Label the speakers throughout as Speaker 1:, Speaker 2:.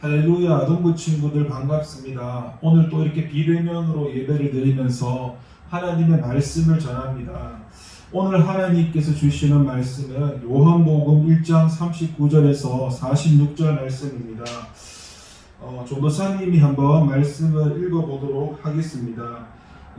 Speaker 1: 할렐루야, 동부 친구들 반갑습니다. 오늘 또 이렇게 비대면으로 예배를 드리면서 하나님의 말씀을 전합니다. 오늘 하나님께서 주시는 말씀은 요한복음 1장 39절에서 46절 말씀입니다. 조도사님이 한번 말씀을 읽어보도록 하겠습니다.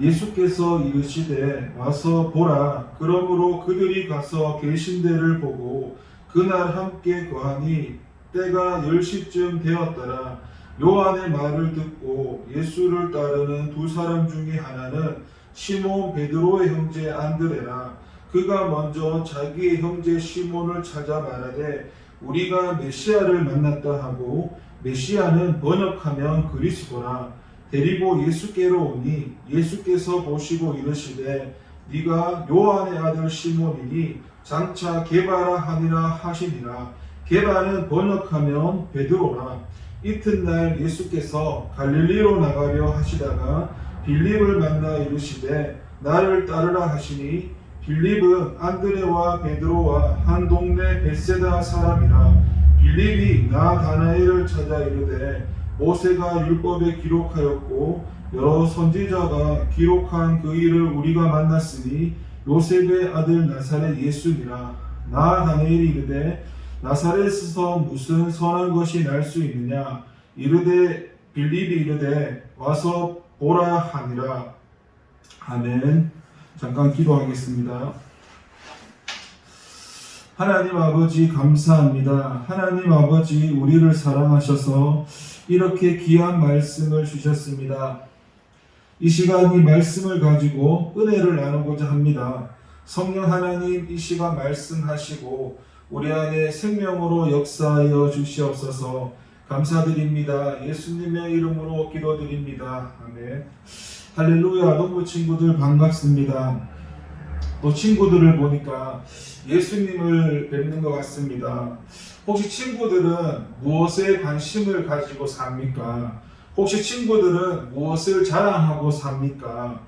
Speaker 1: 예수께서 이르시되 와서 보라. 그러므로 그들이 가서 계신 데를 보고 그날 함께 거하니 때가 10시쯤 되었더라. 요한의 말을 듣고 예수를 따르는 두 사람 중에 하나는 시몬 베드로의 형제 안드레라. 그가 먼저 자기의 형제 시몬을 찾아 말하되 우리가 메시아를 만났다 하고, 메시아는 번역하면 그리스도라. 데리고 예수께로 오니 예수께서 보시고 이르시되 네가 요한의 아들 시몬이니 장차 게바라 하니라 하시니라. 게바는 번역하면 베드로라. 이튿날 예수께서 갈릴리로 나가려 하시다가 빌립을 만나 이르시되 나를 따르라 하시니, 빌립은 안드레와 베드로와 한 동네 벳세다 사람이라. 빌립이 나다나엘을 찾아 이르되 모세가 율법에 기록하였고 여러 선지자가 기록한 그 일을 우리가 만났으니 요셉의 아들 나사렛 예수니라. 나다나엘이 이르되 나사렛에서 무슨 선한 것이 날 수 있느냐? 이르되 빌립이 이르되 와서 보라 하니라. 아멘. 잠깐 기도하겠습니다. 하나님 아버지 감사합니다. 하나님 아버지 우리를 사랑하셔서 이렇게 귀한 말씀을 주셨습니다. 이 시간 이 말씀을 가지고 은혜를 나누고자 합니다. 성령 하나님, 이 시간 말씀하시고 우리 안에 생명으로 역사하여 주시옵소서. 감사드립니다. 예수님의 이름으로 기도드립니다. 아멘. 할렐루야. 동부 친구들 반갑습니다. 또 친구들을 보니까 예수님을 뵙는 것 같습니다. 혹시 친구들은 무엇에 관심을 가지고 삽니까? 혹시 친구들은 무엇을 자랑하고 삽니까?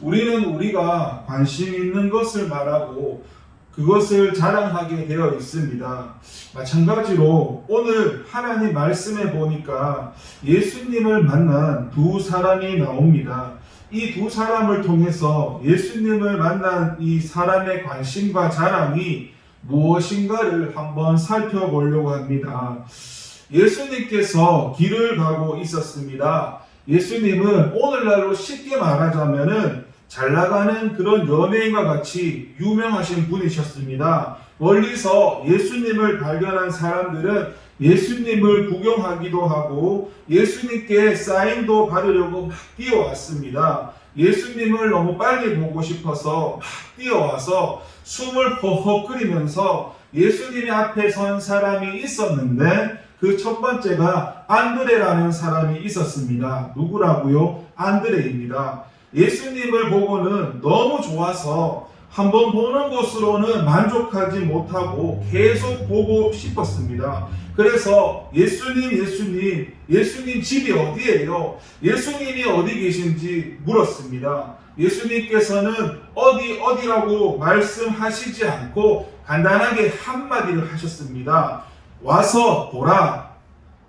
Speaker 1: 우리는 우리가 관심 있는 것을 말하고 그것을 자랑하게 되어 있습니다. 마찬가지로 오늘 하나님 말씀에 보니까 예수님을 만난 두 사람이 나옵니다. 이 두 사람을 통해서 예수님을 만난 이 사람의 관심과 자랑이 무엇인가를 한번 살펴보려고 합니다. 예수님께서 길을 가고 있었습니다. 예수님은 오늘날로 쉽게 말하자면은 잘 나가는 그런 연예인과 같이 유명하신 분이셨습니다. 멀리서 예수님을 발견한 사람들은 예수님을 구경하기도 하고 예수님께 사인도 받으려고 막 뛰어왔습니다. 예수님을 너무 빨리 보고 싶어서 막 뛰어와서 숨을 허헉거리면서 예수님의 앞에 선 사람이 있었는데, 그 첫 번째가 안드레라는 사람이 있었습니다. 누구라고요? 안드레입니다. 예수님을 보고는 너무 좋아서 한번 보는 것으로는 만족하지 못하고 계속 보고 싶었습니다. 그래서 예수님 집이 어디예요? 예수님이 어디 계신지 물었습니다. 예수님께서는 어디라고 말씀하시지 않고 간단하게 한마디를 하셨습니다. 와서 보라.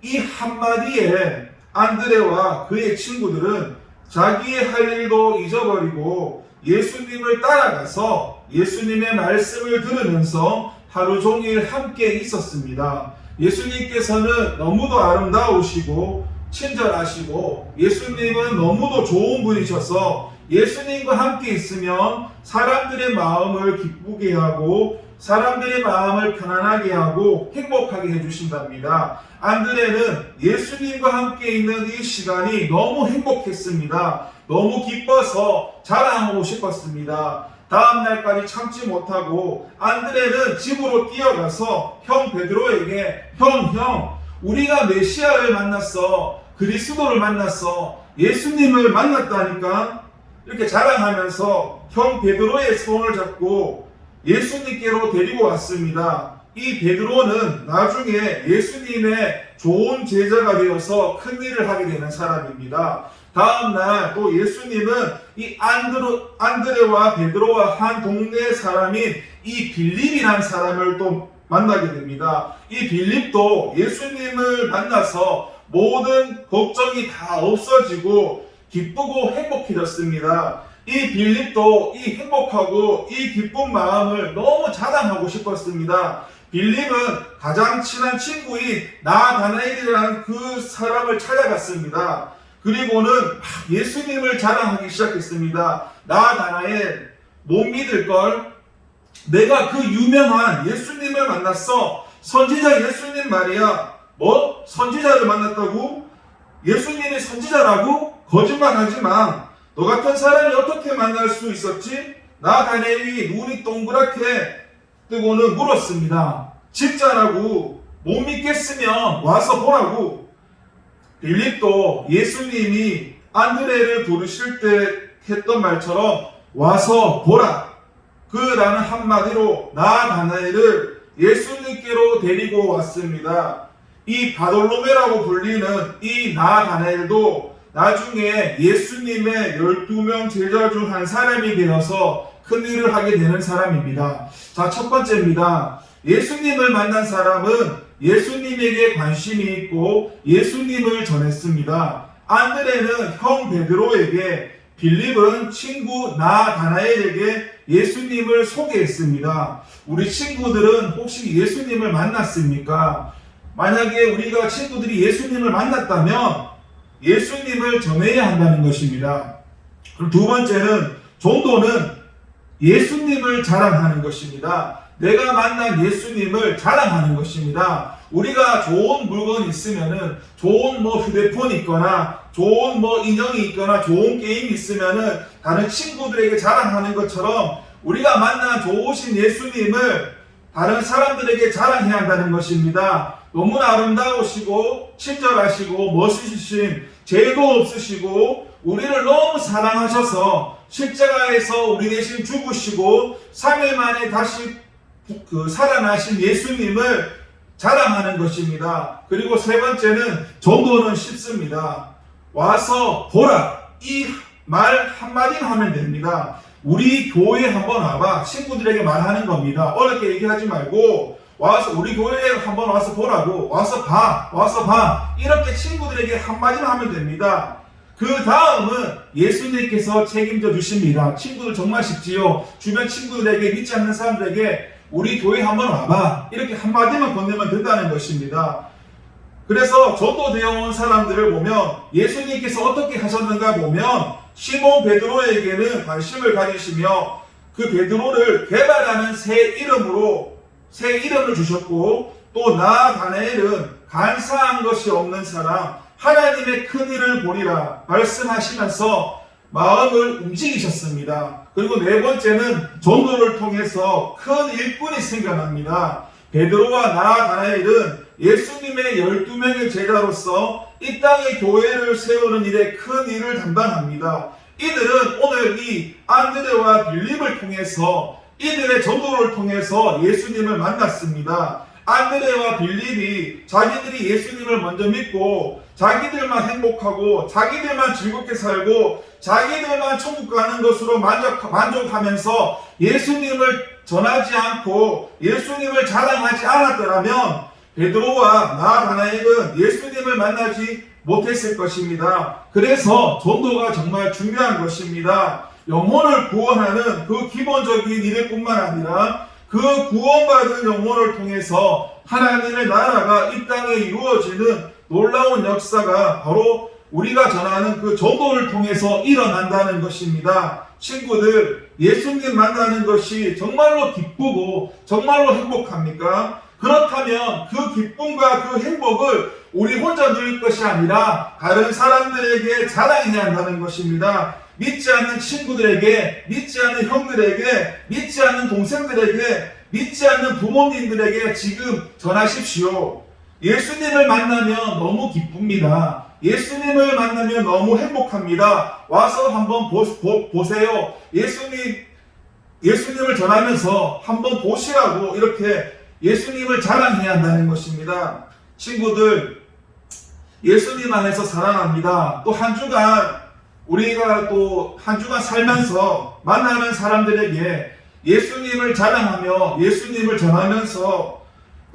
Speaker 1: 이 한마디에 안드레와 그의 친구들은 자기의 할 일도 잊어버리고 예수님을 따라가서 예수님의 말씀을 들으면서 하루 종일 함께 있었습니다. 예수님께서는 너무도 아름다우시고 친절하시고 예수님은 너무도 좋은 분이셔서 예수님과 함께 있으면 사람들의 마음을 기쁘게 하고 사람들의 마음을 편안하게 하고 행복하게 해주신답니다. 안드레는 예수님과 함께 있는 이 시간이 너무 행복했습니다. 너무 기뻐서 자랑하고 싶었습니다. 다음 날까지 참지 못하고 안드레는 집으로 뛰어가서 형 베드로에게 형, 우리가 메시아를 만났어. 그리스도를 만났어. 예수님을 만났다니까. 이렇게 자랑하면서 형 베드로의 손을 잡고 예수님께로 데리고 왔습니다. 이 베드로는 나중에 예수님의 좋은 제자가 되어서 큰 일을 하게 되는 사람입니다. 다음날 또 예수님은 이 안드레와 베드로와 한 동네 사람인 이 빌립이라는 사람을 또 만나게 됩니다. 이 빌립도 예수님을 만나서 모든 걱정이 다 없어지고 기쁘고 행복해졌습니다. 이 빌립도 이 행복하고 이 기쁜 마음을 너무 자랑하고 싶었습니다. 빌립은 가장 친한 친구인 나다나엘이라는 그 사람을 찾아갔습니다. 그리고는 예수님을 자랑하기 시작했습니다. 나다나엘, 못 믿을걸? 내가 그 유명한 예수님을 만났어. 선지자 예수님 말이야. 뭐? 선지자를 만났다고? 예수님이 선지자라고? 거짓말하지 마. 너 같은 사람이 어떻게 만날 수 있었지? 나다나엘이 눈이 동그랗게 뜨고는 물었습니다. 진짜라고? 못 믿겠으면 와서 보라고. 빌립도 예수님이 안드레를 부르실 때 했던 말처럼 와서 보라. 그라는 한마디로 나다나엘을 예수님께로 데리고 왔습니다. 이 바돌로메라고 불리는 이 나다나엘도 나중에 예수님의 12명 제자 중 한 사람이 되어서 큰 일을 하게 되는 사람입니다. 자, 첫 번째입니다. 예수님을 만난 사람은 예수님에게 관심이 있고 예수님을 전했습니다. 안드레는 형 베드로에게, 빌립은 친구 나다나엘에게 예수님을 소개했습니다. 우리 친구들은 혹시 예수님을 만났습니까? 만약에 우리가 친구들이 예수님을 만났다면 예수님을 전해야 한다는 것입니다. 그럼 두 번째는 전도는 예수님을 자랑하는 것입니다. 내가 만난 예수님을 자랑하는 것입니다. 우리가 좋은 물건이 있으면은, 좋은 휴대폰이 있거나, 좋은 인형이 있거나, 좋은 게임이 있으면은, 다른 친구들에게 자랑하는 것처럼, 우리가 만난 좋으신 예수님을 다른 사람들에게 자랑해야 한다는 것입니다. 너무나 아름다우시고, 친절하시고, 멋있으신, 죄도 없으시고, 우리를 너무 사랑하셔서, 십자가에서 우리 대신 죽으시고, 3일 만에 다시 살아나신 예수님을 자랑하는 것입니다. 그리고 세 번째는 전도는 쉽습니다. 와서 보라. 이 말 한마디만 하면 됩니다. 우리 교회에 한번 와봐. 친구들에게 말하는 겁니다. 어렵게 얘기하지 말고 와서 우리 교회에 한번 와서 보라고. 와서 봐. 와서 봐. 이렇게 친구들에게 한마디만 하면 됩니다. 그 다음은 예수님께서 책임져 주십니다. 친구들 정말 쉽지요. 주변 친구들에게, 믿지 않는 사람들에게 우리 교회 한번 와봐. 이렇게 한마디만 건네면 된다는 것입니다. 그래서 전도되어 온 사람들을 보면 예수님께서 어떻게 하셨는가 보면 시몬 베드로에게는 관심을 가지시며 그 베드로를 개발하는 새 이름을 주셨고, 또 나다나엘은 간사한 것이 없는 사람, 하나님의 큰 일을 보리라 말씀하시면서 마음을 움직이셨습니다. 그리고 네 번째는 전도를 통해서 큰 일꾼이 생겨납니다. 베드로와 나다나엘은 예수님의 12명의 제자로서 이 땅의 교회를 세우는 일에 큰 일을 담당합니다. 이들은 오늘 이 안드레와 빌립을 통해서, 이들의 전도를 통해서 예수님을 만났습니다. 안드레와 빌립이 자기들이 예수님을 먼저 믿고 자기들만 행복하고 자기들만 즐겁게 살고 자기들만 천국 가는 것으로 만족하면서 예수님을 전하지 않고 예수님을 자랑하지 않았더라면 베드로와 나다나엘은 예수님을 만나지 못했을 것입니다. 그래서 전도가 정말 중요한 것입니다. 영혼을 구원하는 그 기본적인 일뿐만 아니라 그 구원받은 영혼을 통해서 하나님의 나라가 이 땅에 이루어지는 놀라운 역사가 바로 우리가 전하는 그 전도를 통해서 일어난다는 것입니다. 친구들, 예수님 만나는 것이 정말로 기쁘고 정말로 행복합니까? 그렇다면 그 기쁨과 그 행복을 우리 혼자 누릴 것이 아니라 다른 사람들에게 자랑해야 한다는 것입니다. 믿지 않는 친구들에게, 믿지 않는 형들에게, 믿지 않는 동생들에게, 믿지 않는 부모님들에게 지금 전하십시오. 예수님을 만나면 너무 기쁩니다. 예수님을 만나면 너무 행복합니다. 와서 한번 보세요. 예수님을 전하면서 한번 보시라고 이렇게 예수님을 자랑해야 한다는 것입니다. 친구들, 예수님 안에서 사랑합니다. 또 우리가 또 한 주간 살면서 만나는 사람들에게 예수님을 자랑하며 예수님을 전하면서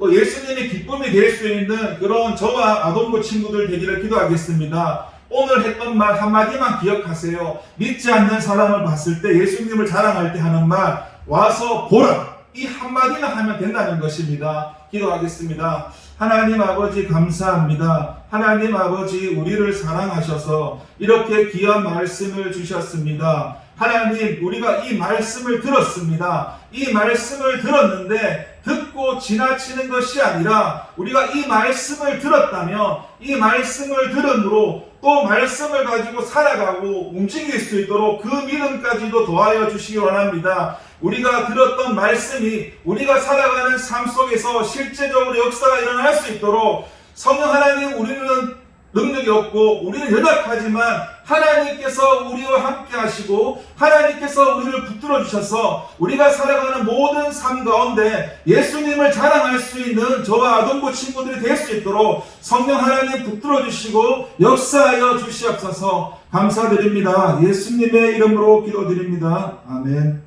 Speaker 1: 또 예수님의 기쁨이 될 수 있는 그런 저와 아동부 친구들 되기를 기도하겠습니다. 오늘 했던 말 한마디만 기억하세요. 믿지 않는 사람을 봤을 때 예수님을 자랑할 때 하는 말, 와서 보라, 이 한마디만 하면 된다는 것입니다. 기도하겠습니다. 하나님 아버지 감사합니다. 하나님 아버지 우리를 사랑하셔서 이렇게 귀한 말씀을 주셨습니다. 하나님, 우리가 이 말씀을 들었습니다. 이 말씀을 들었는데 듣고 지나치는 것이 아니라 우리가 이 말씀을 들었다면 이 말씀을 들음으로 또 말씀을 가지고 살아가고 움직일 수 있도록 그 믿음까지도 도와여 주시기 원합니다. 우리가 들었던 말씀이 우리가 살아가는 삶 속에서 실제적으로 역사가 일어날 수 있도록 성령 하나님, 우리는 능력이 없고 우리는 연약하지만 하나님께서 우리와 함께 하시고 하나님께서 우리를 붙들어 주셔서 우리가 살아가는 모든 삶 가운데 예수님을 자랑할 수 있는 저와 아동부 친구들이 될 수 있도록 성령 하나님 붙들어 주시고 역사하여 주시옵소서. 감사드립니다. 예수님의 이름으로 기도드립니다. 아멘.